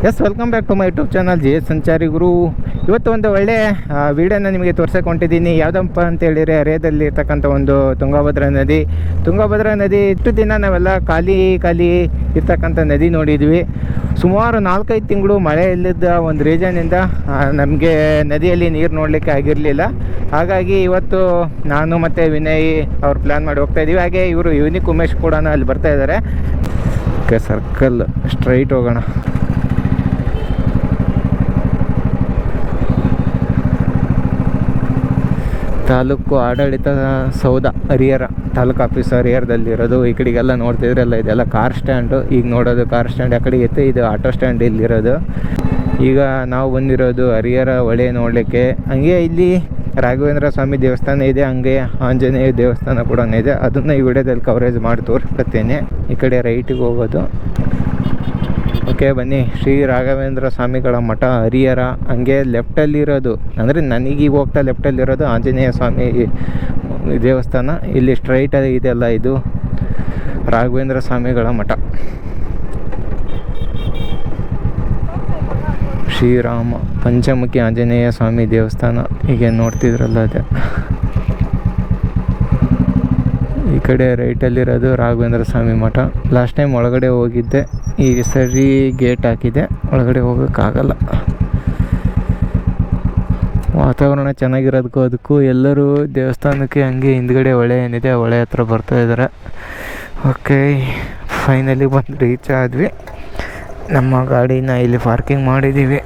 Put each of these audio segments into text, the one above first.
S, welcome back to my YouTube channel J Sanchari Guru. ಇವತ್ತು ಒಂದು ಒಳ್ಳೆ ವೀಡಿಯೋನ ನಿಮಗೆ ತೋರ್ಸಕ್ಕೆ ಹೊಂಟಿದ್ದೀನಿ. ಯಾವುದಪ್ಪ ಅಂತ ಹೇಳಿದರೆ, ಹರಿಯಾದಲ್ಲಿ ಇರ್ತಕ್ಕಂಥ ಒಂದು ತುಂಗಭದ್ರಾ ನದಿ. ಇಷ್ಟು ದಿನ ನಾವೆಲ್ಲ ಖಾಲಿ ಇರ್ತಕ್ಕಂಥ ನದಿ ನೋಡಿದ್ವಿ. ಸುಮಾರು 4-5 ತಿಂಗಳು ಮಳೆ ಇಲ್ಲದ ಒಂದು ರೀಸನ್ನಿಂದ ನಮಗೆ ನದಿಯಲ್ಲಿ ನೀರು ನೋಡಲಿಕ್ಕೆ ಆಗಿರಲಿಲ್ಲ. ಹಾಗಾಗಿ ಇವತ್ತು ನಾನು ಮತ್ತು ವಿನಯ್ ಅವ್ರು ಪ್ಲ್ಯಾನ್ ಮಾಡಿ ಹೋಗ್ತಾ ಇದ್ದೀವಿ. ಹಾಗೆ ಇವರು ಯೂನಿಕ್ ಉಮೇಶ್ ಕೂಡ ಅಲ್ಲಿ ಬರ್ತಾ ಇದ್ದಾರೆ. ಓಕೆ, ಸರ್ಕಲ್ ಸ್ಟ್ರೈಟ್ ಹೋಗೋಣ. ತಾಲೂಕು ಆಡಳಿತ ಸೌಧ ಹರಿಹರ, ತಾಲೂಕು ಆಫೀಸ್ ಹರಿಹರದಲ್ಲಿರೋದು. ಈ ಕಡೆಗೆಲ್ಲ ನೋಡ್ತಿದ್ರಲ್ಲ, ಇದೆಲ್ಲ ಕಾರ್ ಸ್ಟ್ಯಾಂಡು. ಈಗ ನೋಡೋದು ಕಾರ್ ಸ್ಟ್ಯಾಂಡ್ ಆ ಕಡೆ ಇತ್ತು, ಇದು ಆಟೋ ಸ್ಟ್ಯಾಂಡ್ ಇಲ್ಲಿರೋದು. ಈಗ ನಾವು ಬಂದಿರೋದು ಹರಿಹರ ಹೊಳೆ ನೋಡಲಿಕ್ಕೆ. ಹಂಗೆ ಇಲ್ಲಿ ರಾಘವೇಂದ್ರ ಸ್ವಾಮಿ ದೇವಸ್ಥಾನ ಇದೆ, ಹಂಗೆ ಆಂಜನೇಯ ದೇವಸ್ಥಾನ ಕೂಡ ಇದೆ. ಅದನ್ನು ಈ ವಿಡಿಯೋದಲ್ಲಿ ಕವರೇಜ್ ಮಾಡಿ ತೋರಿಸ್ಕೊಡ್ತೇನೆ. ಈ ಕಡೆ ರೈಟಿಗೆ ಹೋಗೋದು. ಓಕೆ, ಬನ್ನಿ. ಶ್ರೀ ರಾಘವೇಂದ್ರ ಸ್ವಾಮಿಗಳ ಮಠ ಹರಿಹರ. ಹಂಗೆ ಲೆಫ್ಟಲ್ಲಿರೋದು, ಅಂದರೆ ನನಗೀಗ ಹೋಗ್ತಾ ಲೆಫ್ಟಲ್ಲಿರೋದು ಆಂಜನೇಯ ಸ್ವಾಮಿ ದೇವಸ್ಥಾನ. ಇಲ್ಲಿ ಸ್ಟ್ರೈಟ್ ಇದೆಲ್ಲ, ಇದು ರಾಘವೇಂದ್ರ ಸ್ವಾಮಿಗಳ ಮಠ. ಶ್ರೀರಾಮ ಪಂಚಮುಖಿ ಆಂಜನೇಯ ಸ್ವಾಮಿ ದೇವಸ್ಥಾನ. ಹೀಗೆ ನೋಡ್ತಿದ್ರಲ್ಲ, ಅದೇ ಈ ಕಡೆ ರೈಟಲ್ಲಿರೋದು ರಾಘವೇಂದ್ರ ಸ್ವಾಮಿ ಮಠ. ಲಾಸ್ಟ್ ಟೈಮ್ ಒಳಗಡೆ ಹೋಗಿದ್ದೆ, ಈಗ ಸರಿ ಗೇಟ್ ಹಾಕಿದೆ, ಒಳಗಡೆ ಹೋಗೋಕ್ಕಾಗಲ್ಲ. ವಾತಾವರಣ ಚೆನ್ನಾಗಿರೋದಕ್ಕೂ ಅದಕ್ಕೂ ಎಲ್ಲರೂ ದೇವಸ್ಥಾನಕ್ಕೆ ಹಂಗೆ ಹಿಂದ್ಗಡೆ ಹೊಳೆ ಏನಿದೆ, ಹೊಳೆ ಹತ್ರ ಬರ್ತಾ ಇದ್ದಾರೆ. ಓಕೆ, ಫೈನಲಿ ಬಂದು ರೀಚ್ ಆದ್ವಿ. ನಮ್ಮ ಗಾಡಿನ ಇಲ್ಲಿ ಪಾರ್ಕಿಂಗ್ ಮಾಡಿದ್ದೀವಿ.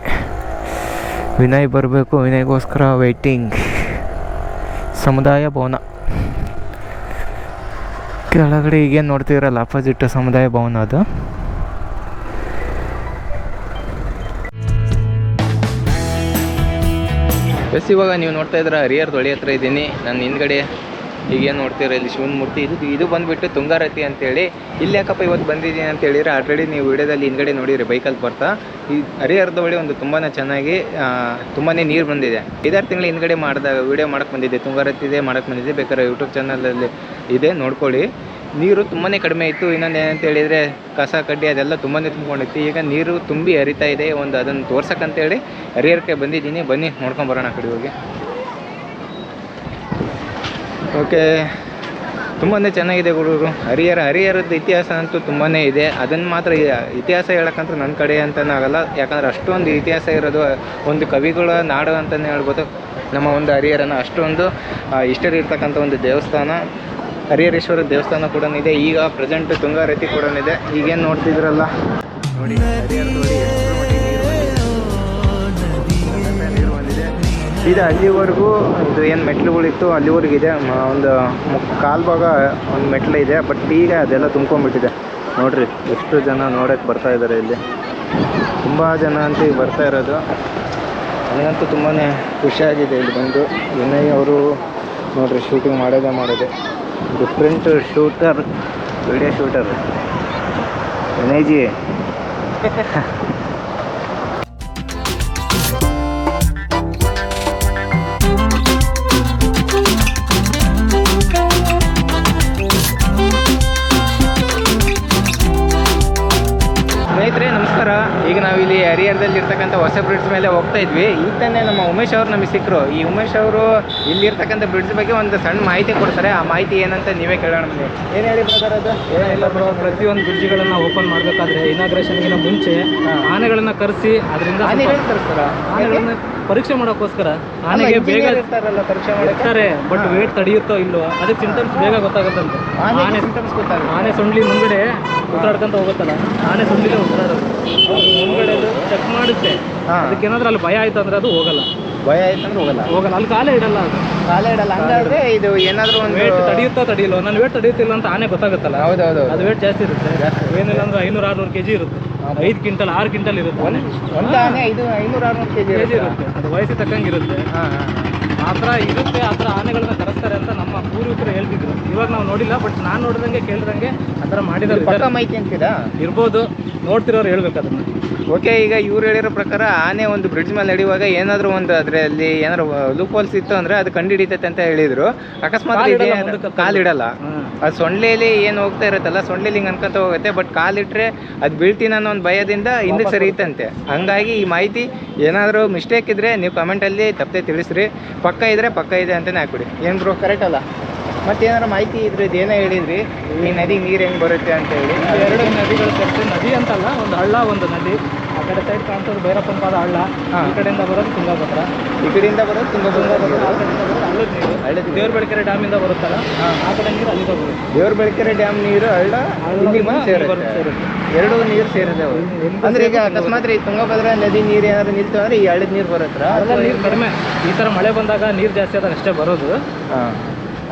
ವಿನಯ್ ಬರಬೇಕು, ವಿನಯ್ಗೋಸ್ಕರ ವೆಯ್ಟಿಂಗ್. ಸಮುದಾಯ ಭವನ ಕೆಳಗಡೆ ಈಗೇನು ನೋಡ್ತಿದ್ರಲ್ಲ, ಅಪೋಸಿಟ್ ಸಮುದಾಯ ಭವನ ಅದು. ಬಸ್ ಇವಾಗ ನೀವು ನೋಡ್ತಾ ಇದ್ರೆ ಹರಿಹರದ ಹೊಳೆ ಹತ್ರ ಇದ್ದೀನಿ. ನಾನು ಹಿಂದ್ಗಡೆ ಈಗೇನು ನೋಡ್ತೀರ, ಇಲ್ಲಿ ಶಿವನ ಮೂರ್ತಿ. ಇದು ಬಂದುಬಿಟ್ಟು ತುಂಗಾರತಿ ಅಂತೇಳಿ. ಇಲ್ಲಿ ಯಾಕಪ್ಪ ಇವತ್ತು ಬಂದಿದ್ದೀನಿ ಅಂತ ಹೇಳಿದ್ರೆ, ಆಲ್ರೆಡಿ ನೀವು ವಿಡಿಯೋದಲ್ಲಿ ಹಿಂದ್ಗಡೆ ನೋಡಿರಿ ಬೈಕಲ್ಲಿ ಬರ್ತಾ. ಈ ಹರಿಹರದ ಹೊಳೆ ಒಂದು ತುಂಬಾ ಚೆನ್ನಾಗಿ ತುಂಬಾ ನೀರು ಬಂದಿದೆ. 5-6 ತಿಂಗಳು ಹಿಂದ್ಗಡೆ ವೀಡಿಯೋ ಮಾಡಕ್ಕೆ ಬಂದಿದ್ದೆ, ತುಂಗಾರತಿ ಇದೆ ಮಾಡಕ್ಕೆ ಬಂದಿದ್ದೆ. ಬೇಕಾದ್ರೆ ಯೂಟ್ಯೂಬ್ ಚಾನಲಲ್ಲಿ ಇದೆ, ನೋಡ್ಕೊಳ್ಳಿ. ನೀರು ತುಂಬಾ ಕಡಿಮೆ ಇತ್ತು. ಇನ್ನೊಂದು ಏನಂತ ಹೇಳಿದರೆ, ಕಸ ಕಡ್ಡಿ ಅದೆಲ್ಲ ತುಂಬಾ ತುಂಬ್ಕೊಂಡಿತ್ತು. ಈಗ ನೀರು ತುಂಬಿ ಹರಿತಾ ಇದೆ. ಅದನ್ನು ತೋರ್ಸಕ್ಕಂತೇಳಿ ಹರಿಹರಕ್ಕೆ ಬಂದಿದ್ದೀನಿ. ಬನ್ನಿ ನೋಡ್ಕೊಂಬರೋಣ ಆ ಕಡೆ ಹೋಗಿ. ಓಕೆ, ತುಂಬಾ ಚೆನ್ನಾಗಿದೆ ಗುರುಗಳು. ಹರಿಹರದ ಇತಿಹಾಸ ಅಂತೂ ತುಂಬಾ ಇದೆ. ಅದನ್ನು ಮಾತ್ರ ಇತಿಹಾಸ ಹೇಳೋಕ್ಕಂತೂ ನನ್ನ ಕಡೆ ಅಂತಲೇ ಆಗಲ್ಲ. ಯಾಕಂದರೆ ಅಷ್ಟೊಂದು ಇತಿಹಾಸ ಇರೋದು, ಒಂದು ಕವಿಗಳ ನಾಡು ಅಂತಲೇ ಹೇಳ್ಬೋದು ನಮ್ಮ ಒಂದು ಹರಿಹರನ. ಅಷ್ಟೊಂದು ಹಿಸ್ಟರಿ ಇರ್ತಕ್ಕಂಥ ಒಂದು ದೇವಸ್ಥಾನ. ಹರಿಹರೇಶ್ವರ ದೇವಸ್ಥಾನ ಕೂಡ ಇದೆ. ಈಗ ಪ್ರೆಸೆಂಟ್ ತುಂಗಾರತಿ ಕೂಡ ಇದೆ. ಈಗೇನು ನೋಡ್ತಿದ್ರಲ್ಲ ನೋಡಿ, ಇದು ಅಲ್ಲಿವರೆಗೂ ಇದು ಏನು ಮೆಟ್ಲುಗಳಿತ್ತು ಅಲ್ಲಿವರೆಗಿದೆ. ಒಂದು ಕಾಲು ಭಾಗ ಒಂದು ಮೆಟ್ಲು ಇದೆ. ಬಟ್ ಈಗ ಅದೆಲ್ಲ ತುಂಬ್ಕೊಂಡ್ಬಿಟ್ಟಿದೆ. ನೋಡಿರಿ ಎಷ್ಟು ಜನ ನೋಡೋಕ್ಕೆ ಬರ್ತಾ ಇದ್ದಾರೆ. ಇಲ್ಲಿ ತುಂಬ ಜನ ಅಂತ ಈಗ ಬರ್ತಾ ಇರೋದು. ನನಗಂತೂ ತುಂಬಾ ಖುಷಿಯಾಗಿದೆ ಇಲ್ಲಿ ಬಂದು. ವಿನಯ್ ಅವರು ನೋಡಿರಿ ಶೂಟಿಂಗ್ ಮಾಡೋದೇ ಡಿಫ್ರೆಂಟ್ ಶೂಟರ್, ವಿಡಿಯೋ ಶೂಟರ್ ವಿನಯ್ಜಿ. ಸ್ನೇಹಿತರೆ ನಮಸ್ಕಾರ. ಈಗ ನಾವಿಲ್ಲಿ ಹರಿಹರದಲ್ಲಿ ಇರ್ತಕ್ಕಂಥ ಹೊಸ ಬ್ರಿಡ್ಜ್ ಮೇಲೆ ಹೋಗ್ತಾ ಇದ್ವಿ. ಈಗ ತಾನೇ ನಮ್ಮ ಉಮೇಶ್ ಅವರು ನಮಗೆ ಸಿಕ್ಕರು. ಈ ಉಮೇಶ್ ಅವರು ಇಲ್ಲಿರ್ತಕ್ಕಂಥ ಬ್ರಿಡ್ಜ್ ಬಗ್ಗೆ ಒಂದು ಸಣ್ಣ ಮಾಹಿತಿ ಕೊಡ್ತಾರೆ. ಆ ಮಾಹಿತಿ ಏನಂತ ನೀವೇ ಕೇಳೋಣ. ಏನು ಹೇಳಿ ಬ್ರದರ್? ಅದು ಏನಿಲ್ಲ ಬ್ರೋ, ಪ್ರತಿಯೊಂದು ಬ್ರಿಡ್ಜ್ಗಳನ್ನು ಓಪನ್ ಮಾಡಬೇಕಾದ್ರೆ ಇನಾಗ್ರೇಷನ್ಗಿನ ಮುಂಚೆ ಆನೆಗಳನ್ನು ಕರೆಸಿ ಅದರಿಂದ ಆನೆಗಳನ್ನ ಪರೀಕ್ಷೆ ಮಾಡೋಕ್ಕೋಸ್ಕರ ಆನೆಗೆ ಬೇಗ ಪರೀಕ್ಷೆ ಮಾಡ್ತಾರೆ. ಬಟ್ ವೇಟ್ ತಡೆಯುತ್ತೋ ಇಲ್ಲೋ ಅದಕ್ಕೆ ಸಿಂಟಮ್ಸ್ ಬೇಗ ಗೊತ್ತಾಗುತ್ತಂತೆ. ಆನೆ ಸೊಂಡ್ಲಿ ಮುಂದ್ಗಡೆ ಉಸಿರಾಡ್ಕೊಂತ ಹೋಗುತ್ತಲ್ಲ, ಆನೆ ಸೊಂಡ್ಲಿಗೆ ಉಸಿರಾಡೋದು ಮುಂದ್ಗಡೆ ಚೆಕ್ ಮಾಡುತ್ತೆ. ಅದಕ್ಕೇನಾದ್ರೂ ಅಲ್ಲಿ ಭಯ ಆಯ್ತು ಅಂದ್ರೆ ಅದು ಹೋಗಲ್ಲ. ಅಲ್ಲಿ ಕಾಲೇ ಇಡಲ್ಲ. ಹಂಗಾದ್ರೆ ಇದು ಏನಾದರೂ ಒಂದು ವೇಟ್ ತಡೆಯುತ್ತೋ ನನ್ನ ವೇಟ್ ತಡೆಯುತ್ತಿಲ್ಲ ಅಂತ ಆನೆ ಗೊತ್ತಾಗುತ್ತಲ್ಲ. ಹೌದೌದು, ಅದು ವೇಟ್ ಜಾಸ್ತಿ ಇರುತ್ತೆ. ಏನಿಲ್ಲ ಅಂದ್ರೆ 500-600 kg ಇರುತ್ತೆ. 5 ಕ್ವಿಂಟಲ್ 6 ಕ್ವಿಂಟಲ್ ಇರುತ್ತೆ. ಒಂದು ಆನೆ 500-600 kg ಇರುತ್ತೆ. ಅದು ವಯಸ್ಸಿಗೆ ತಕ್ಕಂಗಿರುತ್ತೆ. ಆ ಥರ ಇರುತ್ತೆ. ಆ ಥರ ಆನೆಗಳನ್ನ ಕರೆಸ್ತಾರೆ ಅಂತ ನಮ್ಮ ಪೂರ್ವಿಕರು ಹೇಳ್ತಿದ್ರು. ಇವಾಗ ನಾವು ನೋಡಿಲ್ಲ, ಬಟ್ ನಾನು ನೋಡಿದಂಗೆ ಕೇಳಿದಂಗೆ ಆ ಥರ ಮಾಡಿದ್ರೆ ಮಾಹಿತಿ ಅಂತೀರಾ? ಇರ್ಬೋದು, ನೋಡ್ತಿರೋರು ಹೇಳ್ಬೇಕು ಅದನ್ನು. ಓಕೆ, ಈಗ ಇವ್ರು ಹೇಳಿರೋ ಪ್ರಕಾರ ಆನೆ ಒಂದು ಬ್ರಿಡ್ಜ್ ಮೇಲೆ ನಡೆಯುವಾಗ ಏನಾದರೂ ಒಂದು ಅದರಲ್ಲಿ ಏನಾದ್ರು ಲೂಪ್ ಹೋಲ್ಸ್ ಇತ್ತು ಅಂದರೆ ಅದು ಕಂಡು ಹಿಡಿತೈತೆ ಅಂತ ಹೇಳಿದರು. ಅಕಸ್ಮಾತ್ ಕಾಲಿಡಲ್ಲ, ಅದು ಸೊಂಡ್ಲೆಯಲ್ಲಿ ಏನು ಹೋಗ್ತಾ ಇರುತ್ತಲ್ಲ, ಸೊಂಡ್ಲೆಲಿ ಹಿಂಗೆ ಅನ್ಕೊಂತ ಹೋಗುತ್ತೆ. ಬಟ್ ಕಾಲಿಟ್ರೆ ಅದು ಬೀಳ್ತೀನಿ ಅನ್ನೋ ಒಂದು ಭಯದಿಂದ ಹಿಂದಕ್ಕೆ ಸರಿಯುತ್ತಂತೆ. ಹಂಗಾಗಿ ಈ ಮಾಹಿತಿ ಏನಾದರೂ ಮಿಸ್ಟೇಕ್ ಇದ್ದರೆ ನೀವು ಕಮೆಂಟಲ್ಲಿ ತಪ್ಪದೆ ತಿಳಿಸ್ರಿ. ಪಕ್ಕ ಇದ್ದರೆ ಪಕ್ಕ ಇದೆ ಅಂತಲೇ ಹಾಕ್ಬಿಡಿ. ಏನು ಬ್ರೋ, ಕರೆಕ್ಟ್ ಅಲ್ಲ? ಮತ್ತೇನಾರು ಮಾಹಿತಿ ಇದ್ರದ್ದು ಏನೋ ಹೇಳಿದ್ರಿ, ಈ ನದಿ ನೀರು ಹೆಂಗೆ ಬರುತ್ತೆ ಅಂತ ಹೇಳಿ. ಎರಡು ನದಿಗಳು ಸೇರ್ತೆ, ನದಿ ಅಂತಲ್ಲ, ಒಂದು ಹಳ್ಳ, ಒಂದು ನದಿ. ಆ ಕಡೆ ಸೈಡ್ ಕಾಣ್ತದೆ ಭೈರಪ್ಪನ ಪಾದ ಹಳ್ಳ, ಈ ಕಡೆಯಿಂದ ಬರೋದು ತುಂಗಭದ್ರ, ಈ ಕಡೆಯಿಂದ ಬರೋದು ತುಂಗಭದ್ರ, ಆ ಕಡೆಯಿಂದ ಬರೋದು ಹಳ್ಳದ ನೀರು. ಹಳ್ಳದ ದೇವ್ರ ಬೆಳಕೆರೆ ಡ್ಯಾಮಿಂದ ಬರುತ್ತಲ್ಲ, ಆ ಕಡೆ ನೀರು ಅಲ್ಲಿಂದ ಬರುತ್ತೆ. ದೇವ್ರ ಬೆಳಕೆರೆ ಡ್ಯಾಮ್ ನೀರು ಹಳ್ಳ ಇಲ್ಲಿ ಬಂದು ಸೇರುತ್ತೆ. ಎರಡು ನೀರು ಸೇರಿದೆ ಅಂದ್ರೆ ಈಗ ಅಕಸ್ಮಾತ್ ಈ ತುಂಗಭದ್ರಾ ನದಿ ನೀರು ಏನಾದ್ರು ನಿಲ್ತು ಅಂದ್ರೆ ಈ ಹಳ್ಳದ ನೀರು ಬರುತ್ತಾ? ಹಳ್ಳದ ನೀರು ಕಡಿಮೆ, ಈ ಥರ ಮಳೆ ಬಂದಾಗ ನೀರು ಜಾಸ್ತಿ ಆದಾಗ ಅಷ್ಟೇ ಬರೋದು. ಹಾಂ,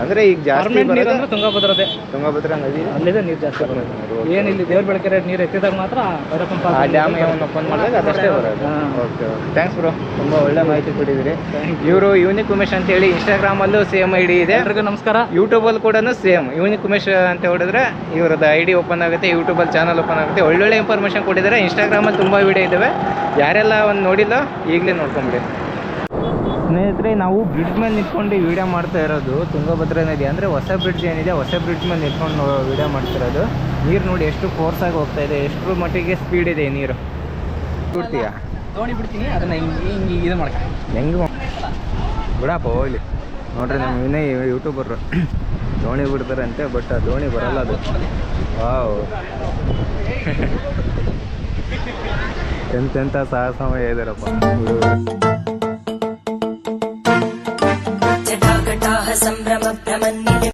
ಅಂದರೆ ಈಗ ಜಾಸ್ತಿ ನೀರು ಅಂದ್ರೆ ತುಂಗಭದ್ರದೇ, ತುಂಗಭದ್ರಾ ನದಿ ಅಲ್ಲಿದೆ ನೀರು ಜಾಸ್ತಿ ಬರೋದು. ಏನು ಇಲ್ಲಿ ದೇವ್ರ ಬೆಳಕೆರೆ ನೀರು ಎತ್ತಿದಾಗ ಮಾತ್ರ ಭೈರಪ್ಪನ ಪಾದ ಆ ಡ್ಯಾಮ್ ಏನು ಓಪನ್ ಮಾಡಿದಾಗ ಅದಷ್ಟೇ ಬರೋದು. ಓಕೆ, ಥ್ಯಾಂಕ್ಸ್ ಬ್ರೋ, ತುಂಬ ಒಳ್ಳೆ ಮಾಹಿತಿ ಕೊಟ್ಟಿದ್ದೀರಿ. ಇವರು ಯೂನಿಕ್ ಉಮೇಶ್ ಅಂತ ಹೇಳಿ ಇನ್ಸ್ಟಾಗ್ರಾಮಲ್ಲೂ ಸೇಮ್ ಐಡಿ ಇದೆ. ಎಲ್ರಿಗೂ ನಮಸ್ಕಾರ. ಯೂಟ್ಯೂಬಲ್ಲಿ ಕೂಡ ಸೇಮ್ ಯೂನಿಕ್ ಉಮೇಶ್ ಅಂತ ಹೊಡೆದ್ರೆ ಇವ್ರದ್ದು ಐಡಿ ಓಪನ್ ಆಗುತ್ತೆ, ಯೂಟ್ಯೂಬಲ್ಲಿ ಚಾನಲ್ ಓಪನ್ ಆಗುತ್ತೆ. ಒಳ್ಳೊಳ್ಳೆ ಇನ್ಫಾರ್ಮೇಷನ್ ಕೊಟ್ಟಿದ್ದಾರೆ. ಇನ್ಸ್ಟಾಗ್ರಾಮಲ್ಲಿ ತುಂಬ ವೀಡಿಯೋ ಇದ್ದಾವೆ, ಯಾರೆಲ್ಲ ಒಂದು ನೋಡಿಲ್ಲ ಈಗಲೇ ನೋಡ್ಕೊಂಬಿಡಿ. ಸ್ನೇಹಿತರೆ, ನಾವು ಬ್ರಿಡ್ಜ್ ಮೇಲೆ ನಿಂತ್ಕೊಂಡು ವೀಡಿಯೋ ಮಾಡ್ತಾ ಇರೋದು ತುಂಗಭದ್ರಾ ನದಿ, ಅಂದರೆ ಹೊಸ ಬ್ರಿಡ್ಜ್ ಏನಿದೆ, ಹೊಸ ಬ್ರಿಡ್ಜ್ ಮೇಲೆ ನಿಂತ್ಕೊಂಡು ವೀಡಿಯೋ ಮಾಡ್ತಿರೋದು. ನೀರು ನೋಡಿ ಎಷ್ಟು ಫೋರ್ಸಾಗಿ ಹೋಗ್ತಾ ಇದೆ, ಎಷ್ಟು ಮಟ್ಟಿಗೆ ಸ್ಪೀಡ್ ಇದೆ ನೀರು. ಬಿಡ್ತೀಯಾ? ದೋಣಿ ಬಿಡ್ತೀನಿ, ಅದನ್ನ ಹಿಂಗೆ ಇದು ಮಾಡ್ಕ ಹೆಂಗೆ ಬಿಡಪ್ಪ ಹೋಗ್ಲಿ. ನೋಡ್ರಿ, ನಮ್ಮ ವಿನಯ್ ಯೂಟ್ಯೂಬರು ದೋಣಿ ಬಿಡ್ತಾರಂತೆ, ಬಟ್ ಆ ದೋಣಿ ಬರಲ್ಲ ಅದು. ವಾವ್, ಎಂತೆಂಥ ಸಾಹಸಮಯ ಇದಾರಪ್ಪ. ಸಂಭ್ರಮ ಭ್ರಮನ್ನಿದೆ